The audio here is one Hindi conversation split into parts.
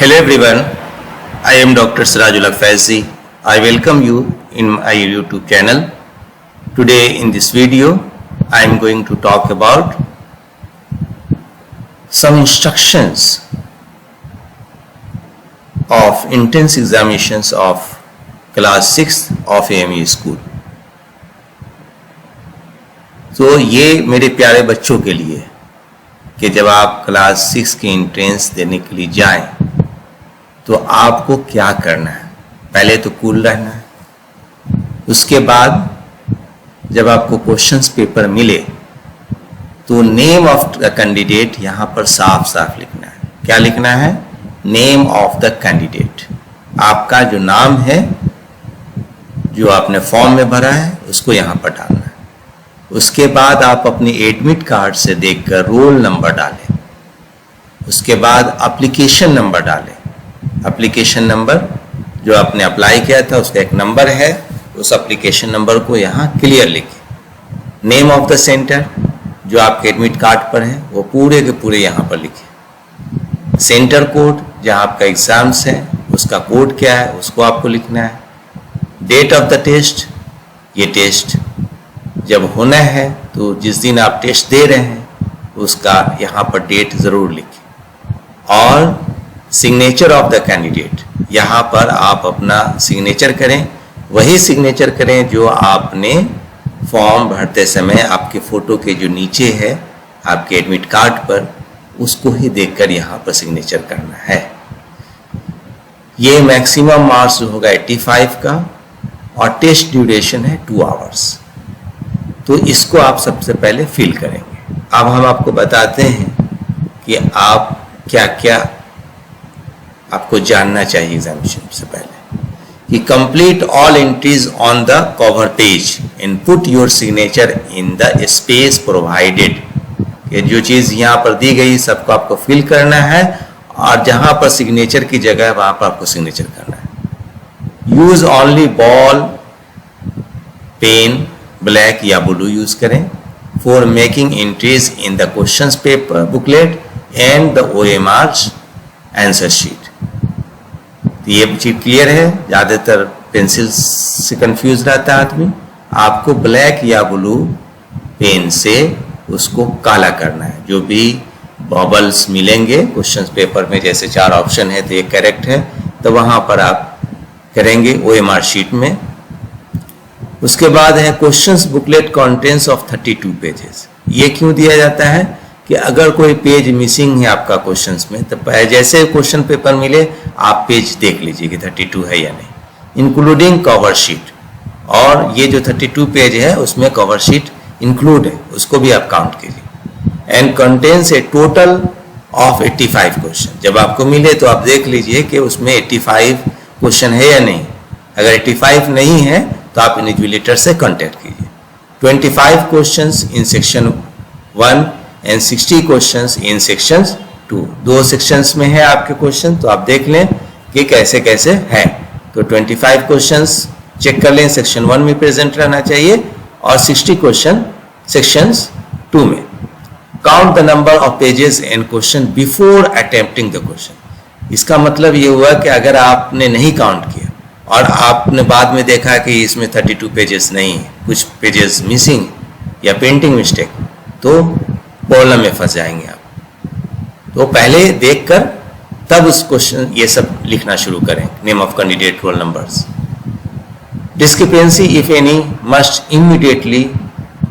Hello everyone, I am Dr. Sirajul Faizi. I welcome you in my YouTube channel. Today in this video, I am going to talk about some instructions of entrance examinations of class 6 of AME school. तो ये मेरे प्यारे बच्चों के लिए कि जब आप क्लास 6 की एंट्रेंस देने के लिए जाएं तो आपको क्या करना है। पहले तो कूल रहना है, उसके बाद जब आपको क्वेश्चंस पेपर मिले तो नेम ऑफ द कैंडिडेट यहाँ पर साफ साफ लिखना है। क्या लिखना है? Name of the candidate. आपका जो नाम है जो आपने फॉर्म में भरा है उसको यहाँ पर डालना है। उसके बाद आप अपनी एडमिट कार्ड से देखकर रोल नंबर डालें। उसके बाद एप्लीकेशन नंबर डालें। एप्लीकेशन नंबर जो आपने अप्लाई किया था उसका एक नंबर है, उस एप्लीकेशन नंबर को यहाँ क्लियर लिखें। नेम ऑफ द सेंटर जो आपके एडमिट कार्ड पर है वो पूरे के पूरे यहाँ पर लिखें। सेंटर कोड जहाँ आपका एग्जाम्स है उसका कोड क्या है उसको आपको लिखना है। डेट ऑफ द टेस्ट, ये टेस्ट जब होना है तो जिस दिन आप टेस्ट दे रहे हैं उसका यहाँ पर डेट ज़रूर लिखें। और सिग्नेचर ऑफ द कैंडिडेट, यहाँ पर आप अपना सिग्नेचर करें, वही सिग्नेचर करें जो आपने फॉर्म भरते समय आपके फ़ोटो के जो नीचे है आपके एडमिट कार्ड पर, उसको ही देखकर यहाँ पर सिग्नेचर करना है। ये मैक्सिमम मार्क्स जो होगा 85 का और टेस्ट ड्यूरेशन है 2 आवर्स। तो इसको आप सबसे पहले फिल करेंगे। अब हम आपको बताते हैं कि आप क्या क्या आपको जानना चाहिए एग्जामिनेशन से पहले। कि complete all entries on the cover page and put your signature in the space provided. ये जो चीज़ यहाँ पर दी गई सबको आपको फिल करना है और जहाँ पर सिग्नेचर की जगह है वहाँ पर आपको सिग्नेचर करना है। Use only ball pen black या ब्लू यूज करें for making entries in the questions paper booklet and the OMR answer sheet. ये चीज क्लियर है। ज़्यादातर पेंसिल से कंफ्यूज रहता है आदमी। आपको ब्लैक या ब्लू पेन से उसको काला करना है। जो भी बबल्स मिलेंगे क्वेश्चंस पेपर में, जैसे 4 ऑप्शन है तो ये करेक्ट है, तो वहाँ पर आप करेंगे OMR शीट में। उसके बाद है questions booklet contents of 32 pages. ये क्यों दिया जाता है कि अगर कोई पेज मिसिंग है आपका क्वेश्चंस में तो जैसे क्वेश्चन पेपर मिले आप पेज देख लीजिए कि 32 है या नहीं, इंक्लूडिंग कवर शीट। और ये जो 32 पेज है उसमें कवर शीट इंक्लूड है, उसको भी आप काउंट कीजिए। And contains A total of 85 question. जब आपको मिले तो आप देख लीजिए कि उसमें 85 क्वेश्चन है या नहीं। अगर 85 नहीं है तो आप इन्विजिलेटर से कांटेक्ट कीजिए। 25 questions in section 1 and 60 questions in section 2। 2 sections में है आपके क्वेश्चन, तो आप देख लें कि कैसे कैसे है। तो 25 क्वेश्चंस चेक कर लें, सेक्शन 1 में प्रेजेंट रहना चाहिए और 60 क्वेश्चन सेक्शंस 2 में। Count the number of pages and question before attempting the question. इसका मतलब ये हुआ कि अगर आपने नहीं काउंट किया और आपने बाद में देखा कि इसमें 32 पेजेस नहीं है, कुछ पेजेस मिसिंग या प्रिंटिंग मिस्टेक, तो प्रॉब्लम में फंस जाएंगे आप। तो पहले देखकर तब उस क्वेश्चन ये सब लिखना शुरू करें। Name of candidate, roll numbers. Discrepancy if any must immediately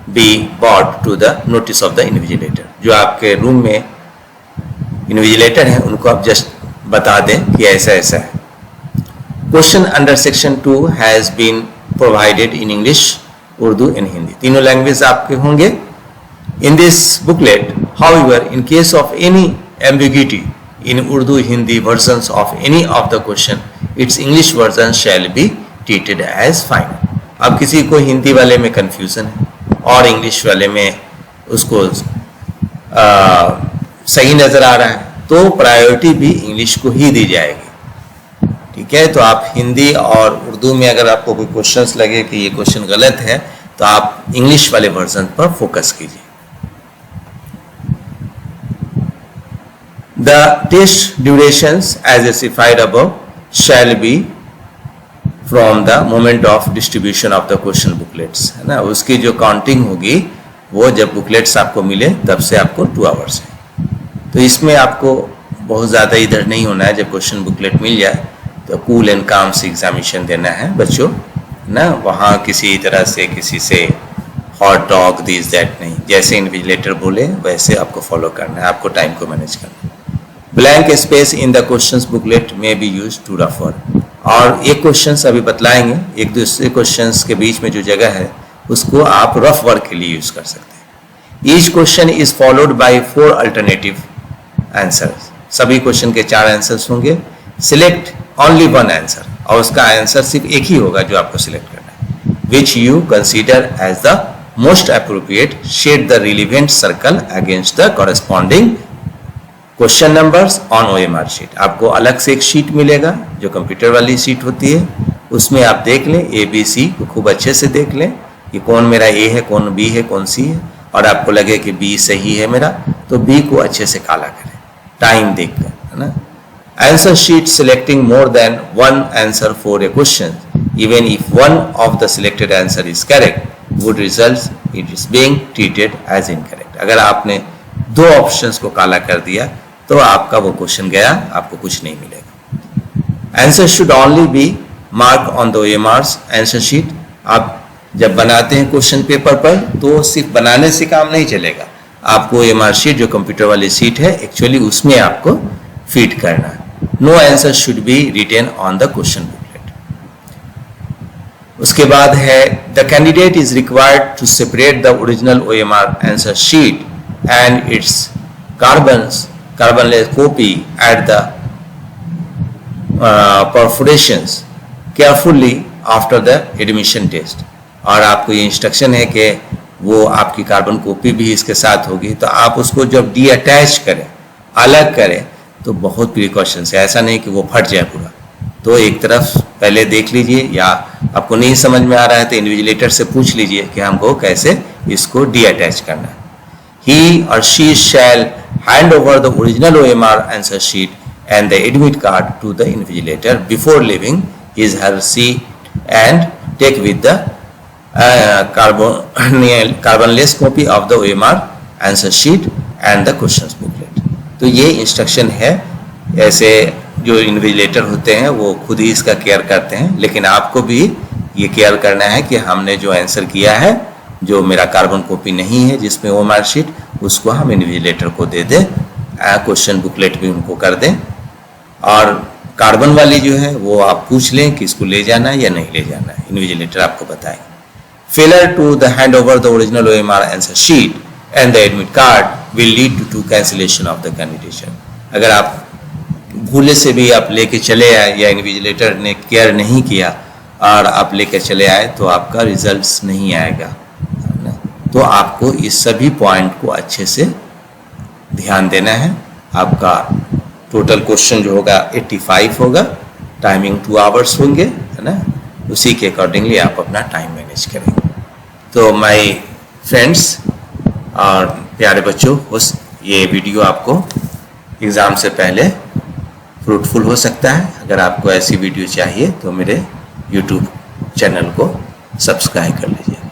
be bought to the notice of the invigilator. जो आपके रूम में इन्विजिलेटर हैं उनको आप जस्ट बता दें कि ऐसा ऐसा है। Question under section 2 has been provided in English, Urdu and Hindi. तीनों लैंग्वेज आपके होंगे in this booklet. However, in case of any ambiguity in Urdu Hindi versions of any of the question, its English version shall be treated as final. अब किसी को हिंदी वाले में confusion है और इंग्लिश वाले में उसको सही नज़र आ रहा है तो प्रायोरिटी भी इंग्लिश को ही दी जाएगी। ठीक है, तो आप हिंदी और उर्दू में अगर आपको कोई क्वेश्चंस लगे कि ये क्वेश्चन गलत है तो आप इंग्लिश वाले वर्जन पर फोकस कीजिए। The test durations as specified above shall be from the moment of distribution of the question booklets, है ना। उसकी जो काउंटिंग होगी वो जब बुकलेट्स आपको मिले तब से आपको 2 आवर्स है। तो इसमें आपको बहुत ज़्यादा इधर नहीं होना है। जब क्वेश्चन बुकलेट मिल जाए तो कूल एंड काम से एग्जामिनेशन देना है बच्चों ना। वहाँ किसी तरह से किसी से हॉट टॉक दिस दैट नहीं, जैसे इन्विजिलेटर बोले वैसे आपको फॉलो करना है, आपको टाइम को मैनेज करना है। Blank space in the questions booklet में बी यूज टू रेफर। और एक क्वेश्चंस अभी बतलाएंगे, एक दूसरे क्वेश्चंस के बीच में जो जगह है उसको आप रफ वर्क के लिए यूज कर सकते हैं। Each question is followed by 4 alternative answers. सभी क्वेश्चन के 4 आंसर्स होंगे। सिलेक्ट ओनली 1 आंसर, और उसका आंसर सिर्फ एक ही होगा जो आपको सिलेक्ट करना है। Which you consider as the most appropriate, shade the relevant circle against the corresponding question numbers on OMR sheet. आपको अलग से एक शीट मिलेगा जो कंप्यूटर वाली शीट होती है, उसमें आप देख लें ABC को खूब अच्छे से देख लें कि कौन मेरा A है, कौन B है, कौन C है, और आपको लगे कि B सही है मेरा तो B को अच्छे से काला करें टाइम देखकर, है ना। Answer sheet selecting more than 1 answer for a question even if one of the selected answer is correct would result it is being treated as incorrect। अगर आपने 2 ऑप्शंस को काला कर दिया तो आपका वो क्वेश्चन गया, आपको कुछ नहीं मिलेगा। Answer should only be mark on the OMR's answer sheet. आप जब बनाते हैं क्वेश्चन पेपर पर तो सिर्फ बनाने से काम नहीं चलेगा, आपको OMR शीट जो कंप्यूटर वाली शीट है एक्चुअली उसमें आपको फीड करना है। No answer should be written on the question booklet. उसके बाद है the candidate is required to separate the original OMR answer sheet and its carbonless copy at the perforations carefully after the admission test। और आपको ये इंस्ट्रक्शन है कि वो आपकी कार्बन कॉपी भी इसके साथ होगी, तो आप उसको जब डी अटैच करें, अलग करें तो बहुत प्रिकॉशन है, ऐसा नहीं कि वो फट जाए पूरा। तो एक तरफ पहले देख लीजिए, या आपको नहीं समझ में आ रहा है तो इन्विजिलेटर से पूछ लीजिए कि हमको कैसे इसको डी अटैच करना है। He or she shall hand over the original OMR answer sheet and the admit card to the invigilator before leaving his her seat and take with the carbonless copy of the OMR answer sheet and the questions booklet। तो ये इंस्ट्रक्शन है। ऐसे जो इन्विजिलेटर होते हैं वो खुद ही इसका केयर करते हैं, लेकिन आपको भी ये केयर करना है कि हमने जो आंसर किया है, जो मेरा कार्बन कॉपी नहीं है जिसमें OMR शीट, उसको हम इन्विजिलेटर को दे दें, क्वेश्चन बुकलेट भी उनको कर दें। और कार्बन वाली जो है वो आप पूछ लें कि इसको ले जाना है या नहीं ले जाना है, इन्विजिलेटर आपको बताएंगे। Failure to the hand over the original OMR answer sheet and the admit card will lead to cancellation of the candidature. अगर आप भूले से भी आप लेके चले आए या इन्विजिलेटर ने केयर नहीं किया और आप लेकर चले आए तो आपका रिजल्ट्स नहीं आएगा। तो आपको इस सभी पॉइंट को अच्छे से ध्यान देना है। आपका टोटल क्वेश्चन जो होगा 85 होगा, टाइमिंग 2 आवर्स होंगे, है ना। उसी के अकॉर्डिंगली आप अपना टाइम मैनेज करेंगे। तो माय फ्रेंड्स और प्यारे बच्चों, उस ये वीडियो आपको एग्ज़ाम से पहले फ्रूटफुल हो सकता है। अगर आपको ऐसी वीडियो चाहिए तो मेरे YouTube चैनल को सब्सक्राइब कर लीजिए।